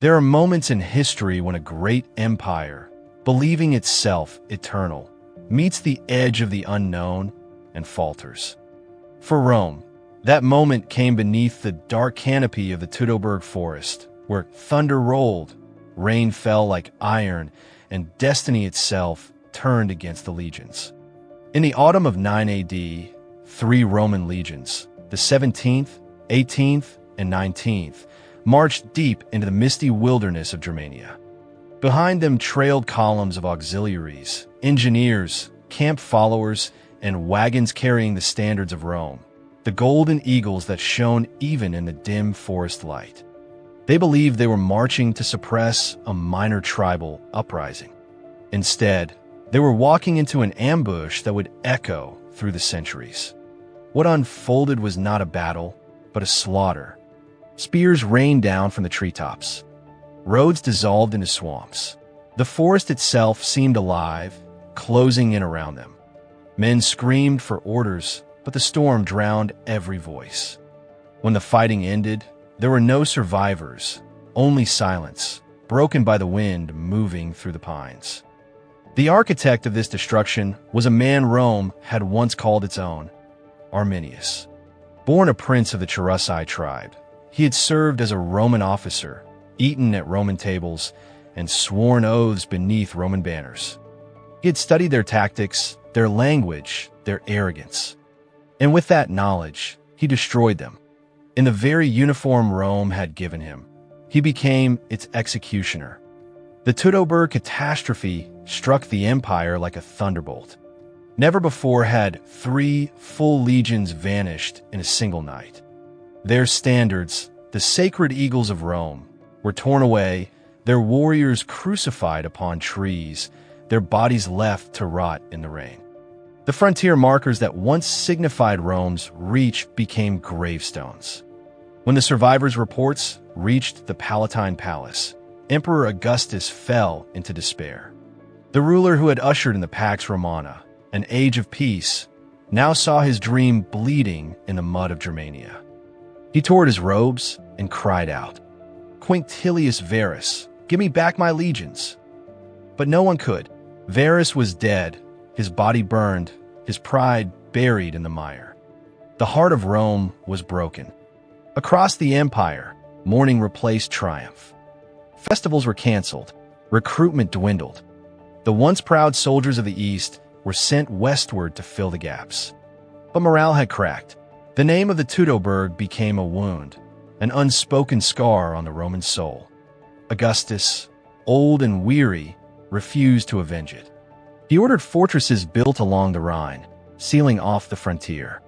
There are moments in history when a great empire, believing itself eternal, meets the edge of the unknown and falters. For Rome, that moment came beneath the dark canopy of the Teutoburg Forest, where thunder rolled, rain fell like iron, and destiny itself turned against the legions. In the autumn of 9 AD, 3 Roman legions, the 17th, 18th, and 19th, marched deep into the misty wilderness of Germania. Behind them trailed columns of auxiliaries, engineers, camp followers, and wagons carrying the standards of Rome, the golden eagles that shone even in the dim forest light. They believed they were marching to suppress a minor tribal uprising. Instead, they were walking into an ambush that would echo through the centuries. What unfolded was not a battle, but a slaughter. Spears rained down from the treetops. Roads dissolved into swamps. The forest itself seemed alive, closing in around them. Men screamed for orders, but the storm drowned every voice. When the fighting ended, there were no survivors, only silence, broken by the wind moving through the pines. The architect of this destruction was a man Rome had once called its own, Arminius. Born a prince of the Cherusei tribe, he had served as a Roman officer, eaten at Roman tables, and sworn oaths beneath Roman banners. He had studied their tactics, their language, their arrogance. And with that knowledge, he destroyed them. In the very uniform Rome had given him, he became its executioner. The Teutoburg catastrophe struck the empire like a thunderbolt. Never before had 3 full legions vanished in a single night. Their standards, the sacred eagles of Rome, were torn away, their warriors crucified upon trees, their bodies left to rot in the rain. The frontier markers that once signified Rome's reach became gravestones. When the survivors' reports reached the Palatine Palace, Emperor Augustus fell into despair. The ruler who had ushered in the Pax Romana, an age of peace, now saw his dream bleeding in the mud of Germania. He tore at his robes and cried out, "Quintilius Varus, give me back my legions!" But no one could. Varus was dead, his body burned, his pride buried in the mire. The heart of Rome was broken. Across the empire, mourning replaced triumph. Festivals were canceled, recruitment dwindled. The once proud soldiers of the East were sent westward to fill the gaps. But morale had cracked. The name of the Teutoburg became a wound, an unspoken scar on the Roman soul. Augustus, old and weary, refused to avenge it. He ordered fortresses built along the Rhine, sealing off the frontier.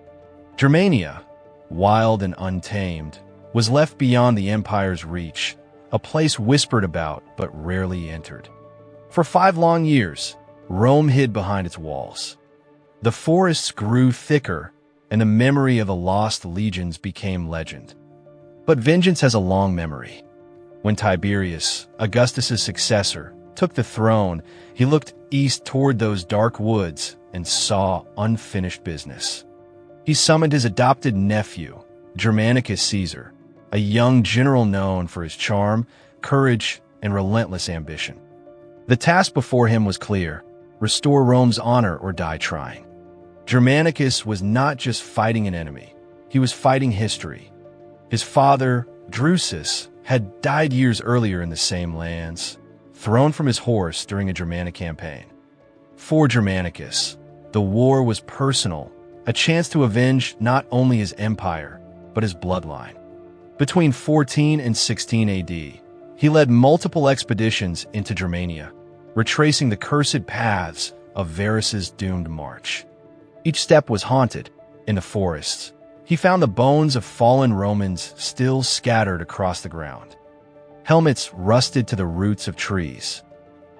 Germania, wild and untamed, was left beyond the empire's reach, a place whispered about but rarely entered. For 5 long years, Rome hid behind its walls. The forests grew thicker, and the memory of the lost legions became legend. But vengeance has a long memory. When Tiberius, Augustus's successor, took the throne, he looked east toward those dark woods and saw unfinished business. He summoned his adopted nephew, Germanicus Caesar, a young general known for his charm, courage, and relentless ambition. The task before him was clear: restore Rome's honor or die trying. Germanicus was not just fighting an enemy, he was fighting history. His father, Drusus, had died years earlier in the same lands, thrown from his horse during a Germanic campaign. For Germanicus, the war was personal, a chance to avenge not only his empire, but his bloodline. Between 14 and 16 AD, he led multiple expeditions into Germania, retracing the cursed paths of Varus's doomed march. Each step was haunted. In the forests, he found the bones of fallen Romans still scattered across the ground. Helmets rusted to the roots of trees.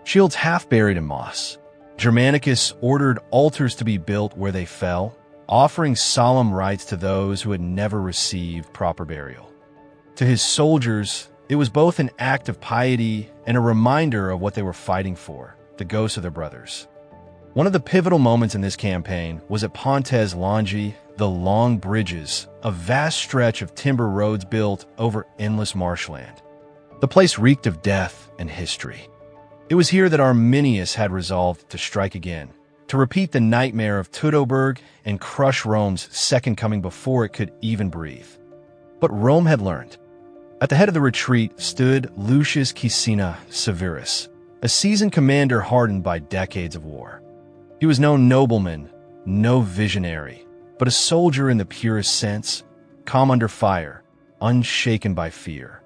Shields half buried in moss. Germanicus ordered altars to be built where they fell, offering solemn rites to those who had never received proper burial. To his soldiers, it was both an act of piety and a reminder of what they were fighting for, the ghosts of their brothers. One of the pivotal moments in this campaign was at Pontes Longi, the Long Bridges, a vast stretch of timber roads built over endless marshland. The place reeked of death and history. It was here that Arminius had resolved to strike again, to repeat the nightmare of Teutoburg and crush Rome's second coming before it could even breathe. But Rome had learned. At the head of the retreat stood Lucius Caesar Severus, a seasoned commander hardened by decades of war. He was no nobleman, no visionary, but a soldier in the purest sense, calm under fire, unshaken by fear.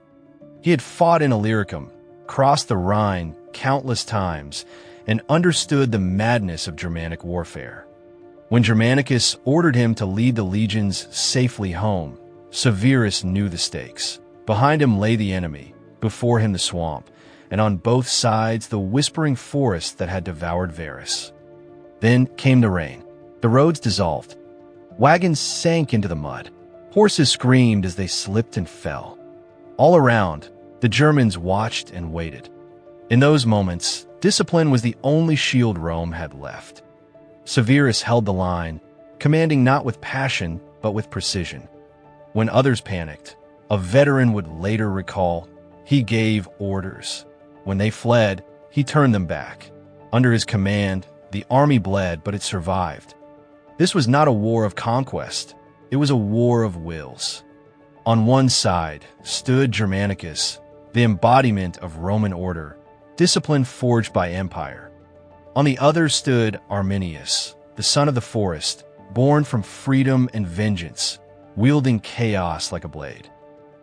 He had fought in Illyricum, crossed the Rhine countless times, and understood the madness of Germanic warfare. When Germanicus ordered him to lead the legions safely home, Severus knew the stakes. Behind him lay the enemy, before him the swamp, and on both sides the whispering forest that had devoured Varus. Then came the rain. The roads dissolved. Wagons sank into the mud. Horses screamed as they slipped and fell. All around, the Germans watched and waited. In those moments, discipline was the only shield Rome had left. Severus held the line, commanding not with passion, but with precision. When others panicked, a veteran would later recall, he gave orders. When they fled, he turned them back. Under his command, the army bled, but it survived. This was not a war of conquest. It was a war of wills. On one side stood Germanicus, the embodiment of Roman order, discipline forged by empire. On the other stood Arminius, the son of the forest, born from freedom and vengeance, wielding chaos like a blade.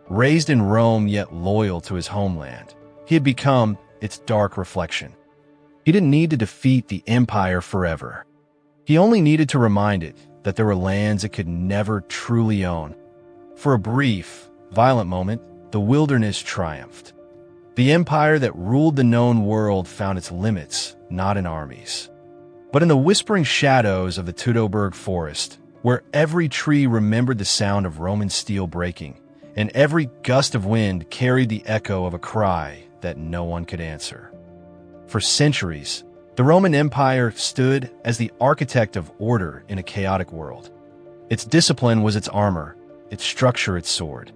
Raised in Rome yet loyal to his homeland, he had become its dark reflection. He didn't need to defeat the empire forever. He only needed to remind it that there were lands it could never truly own. For a brief, violent moment, the wilderness triumphed. The empire that ruled the known world found its limits, not in armies, but in the whispering shadows of the Teutoburg Forest, where every tree remembered the sound of Roman steel breaking, and every gust of wind carried the echo of a cry that no one could answer. For centuries, the Roman Empire stood as the architect of order in a chaotic world. Its discipline was its armor, its structure its sword.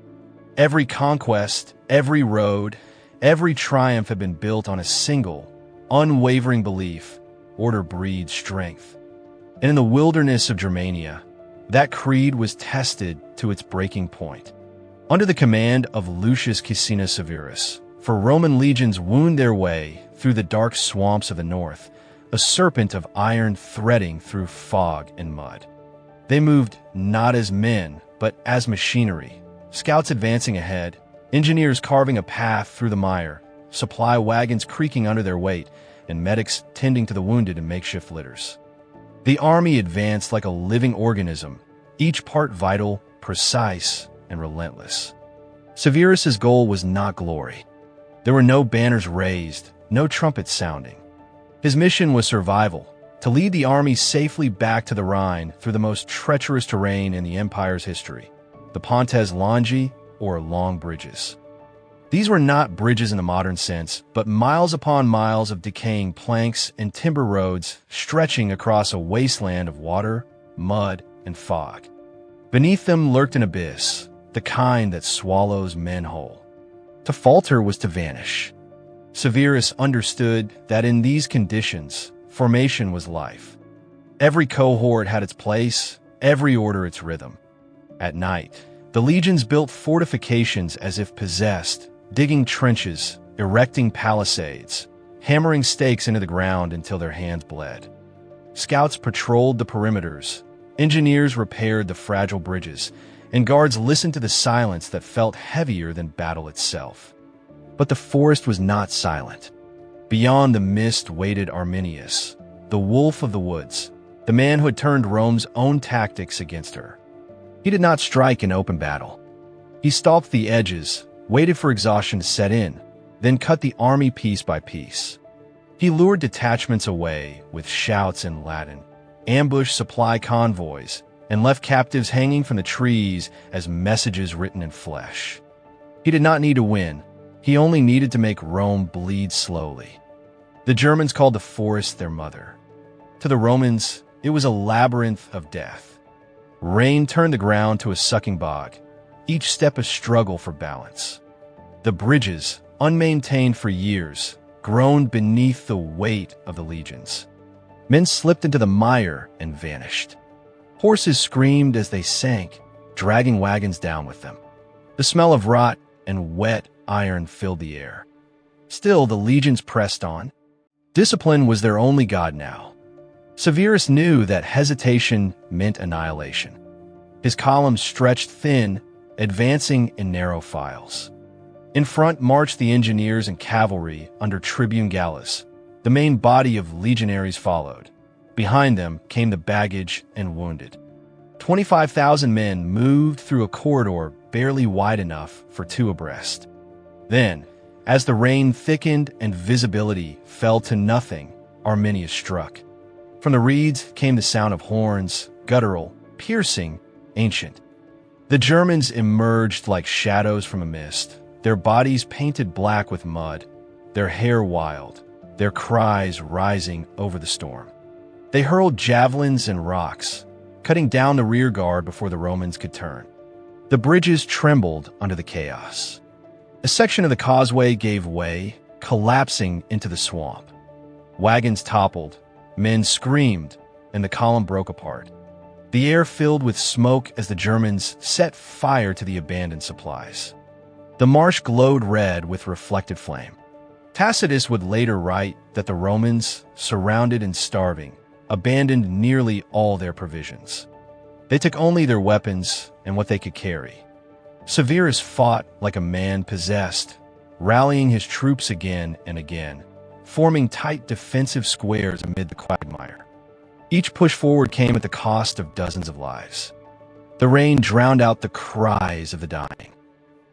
Every conquest, every road, every triumph had been built on a single, unwavering belief: order breeds strength. And in the wilderness of Germania, that creed was tested to its breaking point. Under the command of Lucius Caesar Severus, for Roman legions wound their way through the dark swamps of the north, a serpent of iron threading through fog and mud. They moved not as men, but as machinery, scouts advancing ahead, engineers carving a path through the mire, supply wagons creaking under their weight, and medics tending to the wounded in makeshift litters. The army advanced like a living organism, each part vital, precise, and relentless. Severus's goal was not glory. There were no banners raised, no trumpets sounding. His mission was survival, to lead the army safely back to the Rhine through the most treacherous terrain in the empire's history, the Pontes Longi, or long bridges. These were not bridges in the modern sense, but miles upon miles of decaying planks and timber roads stretching across a wasteland of water, mud, and fog. Beneath them lurked an abyss, the kind that swallows men whole. To falter was to vanish. Severus understood that in these conditions, formation was life. Every cohort had its place, every order its rhythm. At night, the legions built fortifications as if possessed, digging trenches, erecting palisades, hammering stakes into the ground until their hands bled. Scouts patrolled the perimeters, engineers repaired the fragile bridges, and guards listened to the silence that felt heavier than battle itself. But the forest was not silent. Beyond the mist waited Arminius, the wolf of the woods, the man who had turned Rome's own tactics against her. He did not strike in open battle. He stalked the edges, waited for exhaustion to set in, then cut the army piece by piece. He lured detachments away with shouts in Latin, ambushed supply convoys, and left captives hanging from the trees as messages written in flesh. He did not need to win. He only needed to make Rome bleed slowly. The Germans called the forest their mother. To the Romans, it was a labyrinth of death. Rain turned the ground to a sucking bog, each step a struggle for balance. The bridges, unmaintained for years, groaned beneath the weight of the legions. Men slipped into the mire and vanished. Horses screamed as they sank, dragging wagons down with them. The smell of rot and wet iron filled the air. Still, the legions pressed on. Discipline was their only god now. Severus knew that hesitation meant annihilation. His columns stretched thin, advancing in narrow files. In front marched the engineers and cavalry under Tribune Gallus. The main body of legionaries followed. Behind them came the baggage and wounded. 25,000 men moved through a corridor barely wide enough for two abreast. Then, as the rain thickened and visibility fell to nothing, Arminius struck. From the reeds came the sound of horns, guttural, piercing, ancient. The Germans emerged like shadows from a mist, their bodies painted black with mud, their hair wild, their cries rising over the storm. They hurled javelins and rocks, cutting down the rear guard before the Romans could turn. The bridges trembled under the chaos. A section of the causeway gave way, collapsing into the swamp. Wagons toppled, men screamed, and the column broke apart. The air filled with smoke as the Germans set fire to the abandoned supplies. The marsh glowed red with reflected flame. Tacitus would later write that the Romans, surrounded and starving, abandoned nearly all their provisions. They took only their weapons and what they could carry. Severus fought like a man possessed, rallying his troops again and again, forming tight defensive squares amid the quagmire. Each push forward came at the cost of dozens of lives. The rain drowned out the cries of the dying.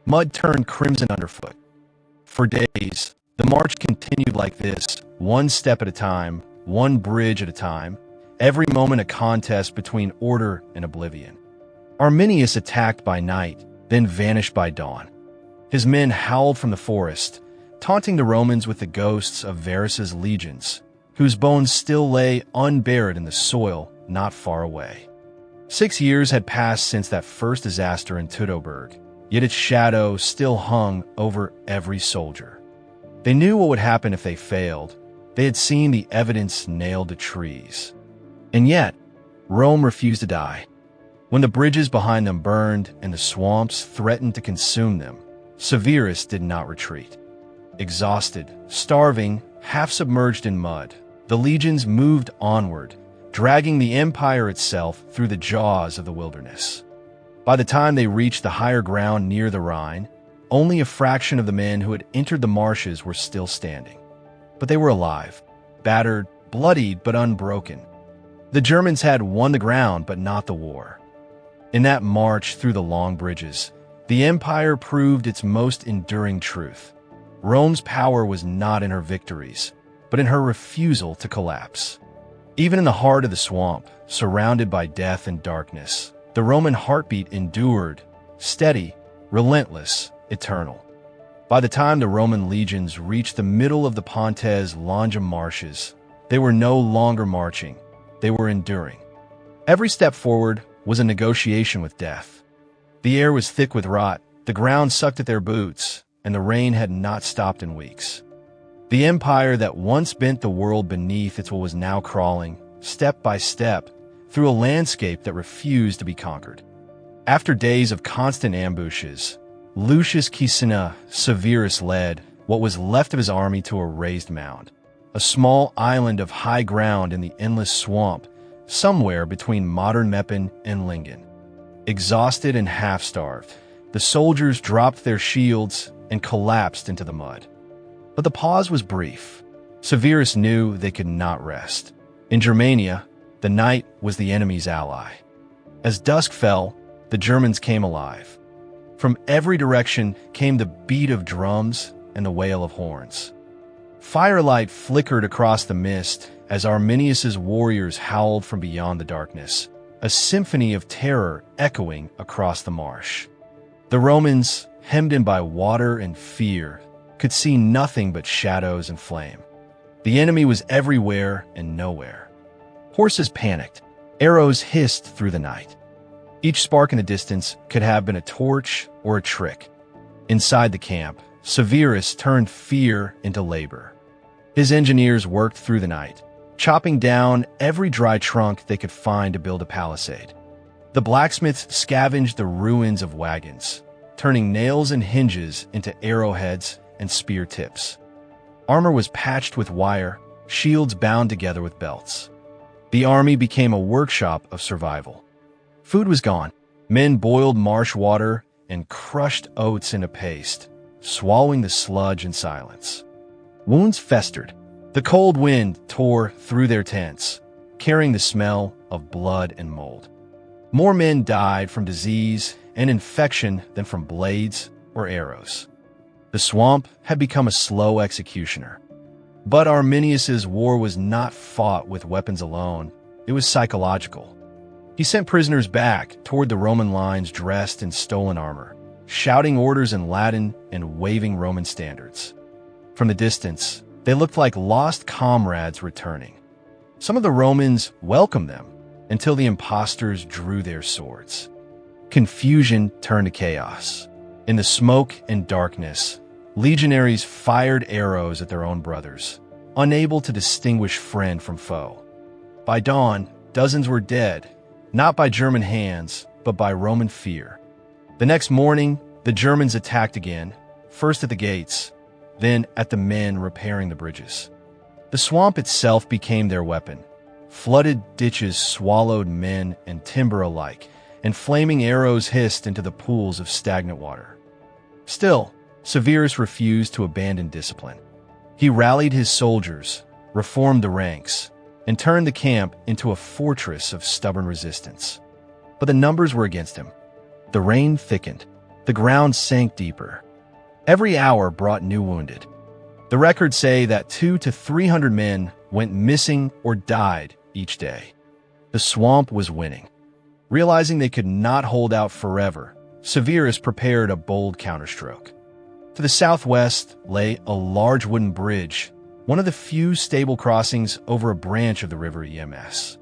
Mud turned crimson underfoot. For days, the march continued like this, one step at a time, one bridge at a time, every moment a contest between order and oblivion. Arminius attacked by night, then vanished by dawn. His men howled from the forest, taunting the Romans with the ghosts of Varus's legions, whose bones still lay unburied in the soil not far away. 6 years had passed since that first disaster in Teutoburg, yet its shadow still hung over every soldier. They knew what would happen if they failed. They had seen the evidence nailed to trees. And yet, Rome refused to die. When the bridges behind them burned and the swamps threatened to consume them, Severus did not retreat. Exhausted, starving, half-submerged in mud, the legions moved onward, dragging the empire itself through the jaws of the wilderness. By the time they reached the higher ground near the Rhine, only a fraction of the men who had entered the marshes were still standing. But they were alive, battered, bloodied, but unbroken. The Germans had won the ground, but not the war. In that march through the long bridges, the empire proved its most enduring truth. Rome's power was not in her victories, but in her refusal to collapse. Even in the heart of the swamp, surrounded by death and darkness, the Roman heartbeat endured, steady, relentless, eternal. By the time the Roman legions reached the middle of the Pontes Longi marshes, they were no longer marching, they were enduring. Every step forward was a negotiation with death. The air was thick with rot, the ground sucked at their boots, and the rain had not stopped in weeks. The empire that once bent the world beneath its was now crawling, step by step, through a landscape that refused to be conquered. After days of constant ambushes, Lucius Caesar Severus led what was left of his army to a raised mound, a small island of high ground in the endless swamp, somewhere between modern Meppen and Lingen. Exhausted and half-starved, the soldiers dropped their shields and collapsed into the mud. But the pause was brief. Severus knew they could not rest. In Germania, the night was the enemy's ally. As dusk fell, the Germans came alive. From every direction came the beat of drums and the wail of horns. Firelight flickered across the mist as Arminius's warriors howled from beyond the darkness, a symphony of terror echoing across the marsh. The Romans, hemmed in by water and fear, could see nothing but shadows and flame. The enemy was everywhere and nowhere. Horses panicked. Arrows hissed through the night. Each spark in the distance could have been a torch or a trick. Inside the camp, Severus turned fear into labor. His engineers worked through the night, chopping down every dry trunk they could find to build a palisade. The blacksmiths scavenged the ruins of wagons, turning nails and hinges into arrowheads and spear tips. Armor was patched with wire, shields bound together with belts. The army became a workshop of survival. Food was gone. Men boiled marsh water and crushed oats into paste, swallowing the sludge in silence. Wounds festered. The cold wind tore through their tents, carrying the smell of blood and mold. More men died from disease and infection than from blades or arrows. The swamp had become a slow executioner. But Arminius's war was not fought with weapons alone. It was psychological. He sent prisoners back toward the Roman lines dressed in stolen armor, shouting orders in Latin and waving Roman standards. From the distance, they looked like lost comrades returning. Some of the Romans welcomed them until the impostors drew their swords. Confusion turned to chaos. In the smoke and darkness, legionaries fired arrows at their own brothers, unable to distinguish friend from foe. By dawn, dozens were dead, not by German hands, but by Roman fear. The next morning, the Germans attacked again, first at the gates, then at the men repairing the bridges. The swamp itself became their weapon. Flooded ditches swallowed men and timber alike, and flaming arrows hissed into the pools of stagnant water. Still, Severus refused to abandon discipline. He rallied his soldiers, reformed the ranks, and turned the camp into a fortress of stubborn resistance. But the numbers were against him. The rain thickened. The ground sank deeper. Every hour brought new wounded. The records say that 200 to 300 men went missing or died each day. The swamp was winning. Realizing they could not hold out forever, Severus prepared a bold counterstroke. To the southwest lay a large wooden bridge, one of the few stable crossings over a branch of the river Ems.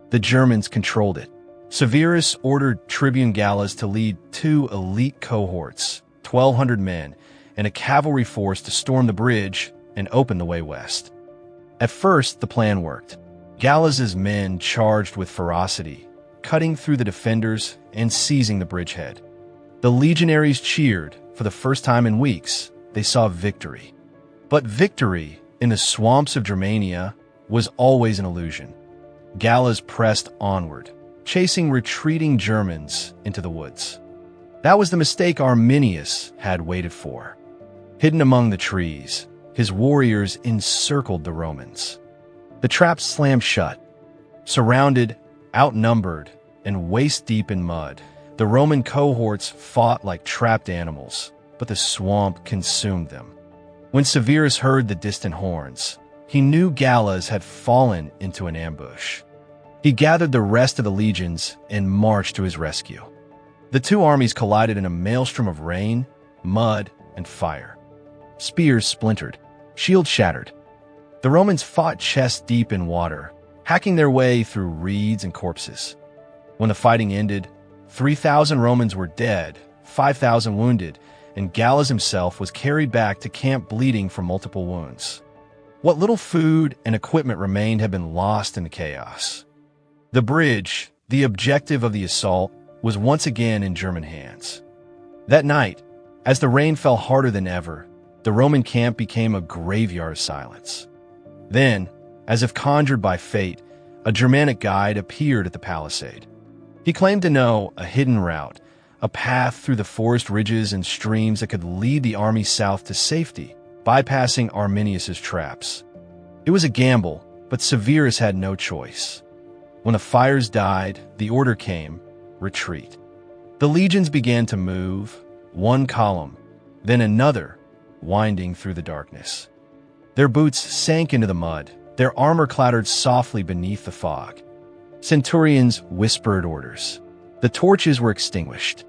The Germans controlled it. Severus ordered Tribune Gallus to lead 2 elite cohorts, 1,200 men, and a cavalry force to storm the bridge and open the way west. At first, the plan worked. Gallus's men charged with ferocity, cutting through the defenders and seizing the bridgehead. The legionaries cheered. For the first time in weeks, they saw victory. But victory in the swamps of Germania was always an illusion. Gallus pressed onward, chasing retreating Germans into the woods. That was the mistake Arminius had waited for. Hidden among the trees, his warriors encircled the Romans. The trap slammed shut. Surrounded, outnumbered, and waist-deep in mud, the Roman cohorts fought like trapped animals, but the swamp consumed them. When Severus heard the distant horns, he knew Gallus had fallen into an ambush. He gathered the rest of the legions and marched to his rescue. The two armies collided in a maelstrom of rain, mud, and fire. Spears splintered, shields shattered. The Romans fought chest-deep in water, hacking their way through reeds and corpses. When the fighting ended, 3,000 Romans were dead, 5,000 wounded, and Gallus himself was carried back to camp bleeding from multiple wounds. What little food and equipment remained had been lost in the chaos. The bridge, the objective of the assault, was once again in German hands. That night, as the rain fell harder than ever, the Roman camp became a graveyard of silence. Then, as if conjured by fate, a Germanic guide appeared at the palisade. He claimed to know a hidden route, a path through the forest ridges and streams that could lead the army south to safety, bypassing Arminius's traps. It was a gamble, but Severus had no choice. When the fires died, the order came, retreat. The legions began to move, one column, then another, winding through the darkness. Their boots sank into the mud, their armor clattered softly beneath the fog. Centurions whispered orders. The torches were extinguished.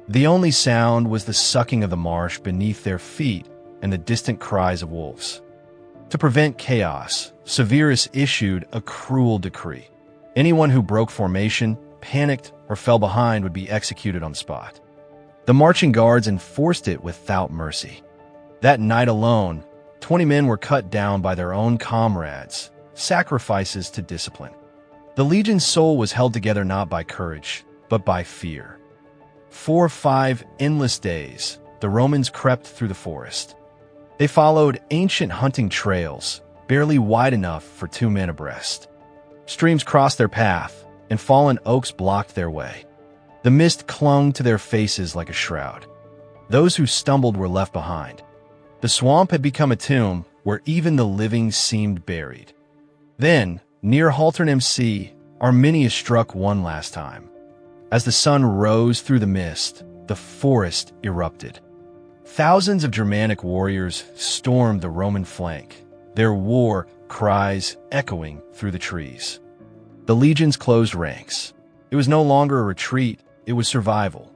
The only sound was the sucking of the marsh beneath their feet and the distant cries of wolves. To prevent chaos, Severus issued a cruel decree. Anyone who broke formation, panicked, or fell behind would be executed on the spot. The marching guards enforced it without mercy. That night alone, 20 men were cut down by their own comrades, sacrifices to discipline. The legion's soul was held together not by courage, but by fear. For 5 endless days, the Romans crept through the forest. They followed ancient hunting trails, barely wide enough for 2 men abreast. Streams crossed their path, and fallen oaks blocked their way. The mist clung to their faces like a shroud. Those who stumbled were left behind. The swamp had become a tomb where even the living seemed buried. Then, near Haltern Sea, Arminius struck one last time. As the sun rose through the mist, the forest erupted. Thousands of Germanic warriors stormed the Roman flank, their war cries echoing through the trees. The legions closed ranks. It was no longer a retreat, it was survival.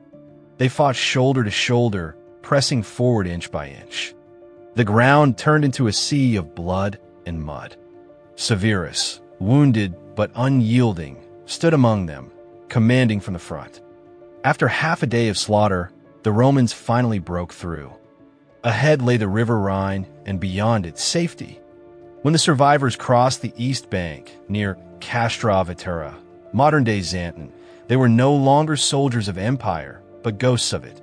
They fought shoulder to shoulder, pressing forward inch by inch. The ground turned into a sea of blood and mud. Severus, wounded but unyielding, stood among them, commanding from the front. After half a day of slaughter, the Romans finally broke through. Ahead lay the river Rhine, and beyond it, safety. When the survivors crossed the east bank, near Castra Vetera, modern-day Xanten, they were no longer soldiers of empire, but ghosts of it.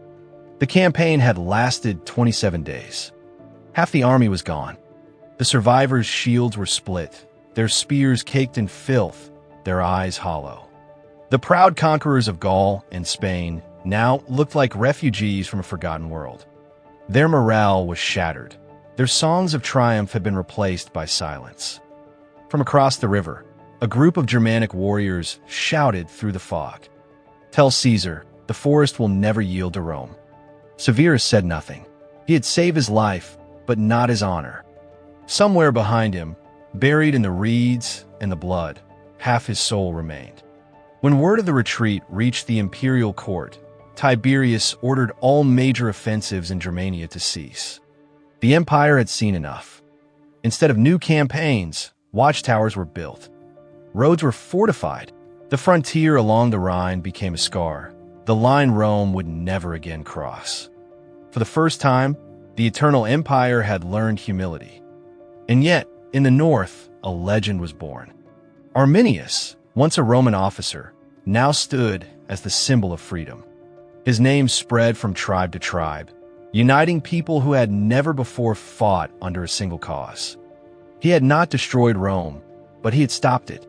The campaign had lasted 27 days. Half the army was gone. The survivors' shields were split, their spears caked in filth, their eyes hollow. The proud conquerors of Gaul and Spain now looked like refugees from a forgotten world. Their morale was shattered. Their songs of triumph had been replaced by silence. From across the river, a group of Germanic warriors shouted through the fog. "Tell Caesar, the forest will never yield to Rome." Severus said nothing. He had saved his life, but not his honor. Somewhere behind him, buried in the reeds and the blood, half his soul remained. When word of the retreat reached the imperial court, Tiberius ordered all major offensives in Germania to cease. The empire had seen enough. Instead of new campaigns, watchtowers were built. Roads were fortified. The frontier along the Rhine became a scar, the line Rome would never again cross. For the first time, the Eternal Empire had learned humility. And yet, in the north, a legend was born. Arminius, once a Roman officer, now stood as the symbol of freedom. His name spread from tribe to tribe, uniting people who had never before fought under a single cause. He had not destroyed Rome, but he had stopped it.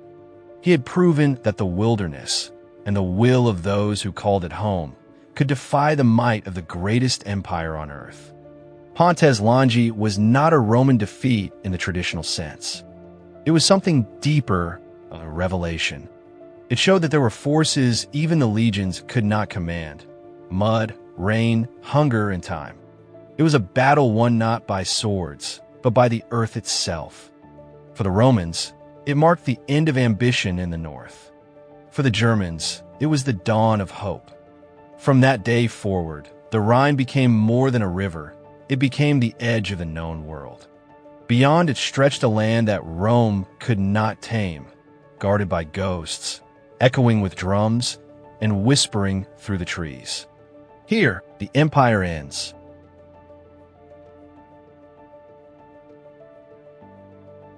He had proven that the wilderness and the will of those who called it home could defy the might of the greatest empire on earth. Pontes Longi was not a Roman defeat in the traditional sense. It was something deeper, a revelation. It showed that there were forces even the legions could not command: mud, rain, hunger, and time. It was a battle won not by swords, but by the earth itself. For the Romans, it marked the end of ambition in the north. For the Germans, it was the dawn of hope. From that day forward, the Rhine became more than a river. It became the edge of the known world. Beyond it stretched a land that Rome could not tame, guarded by ghosts, echoing with drums, and whispering through the trees. Here, the empire ends,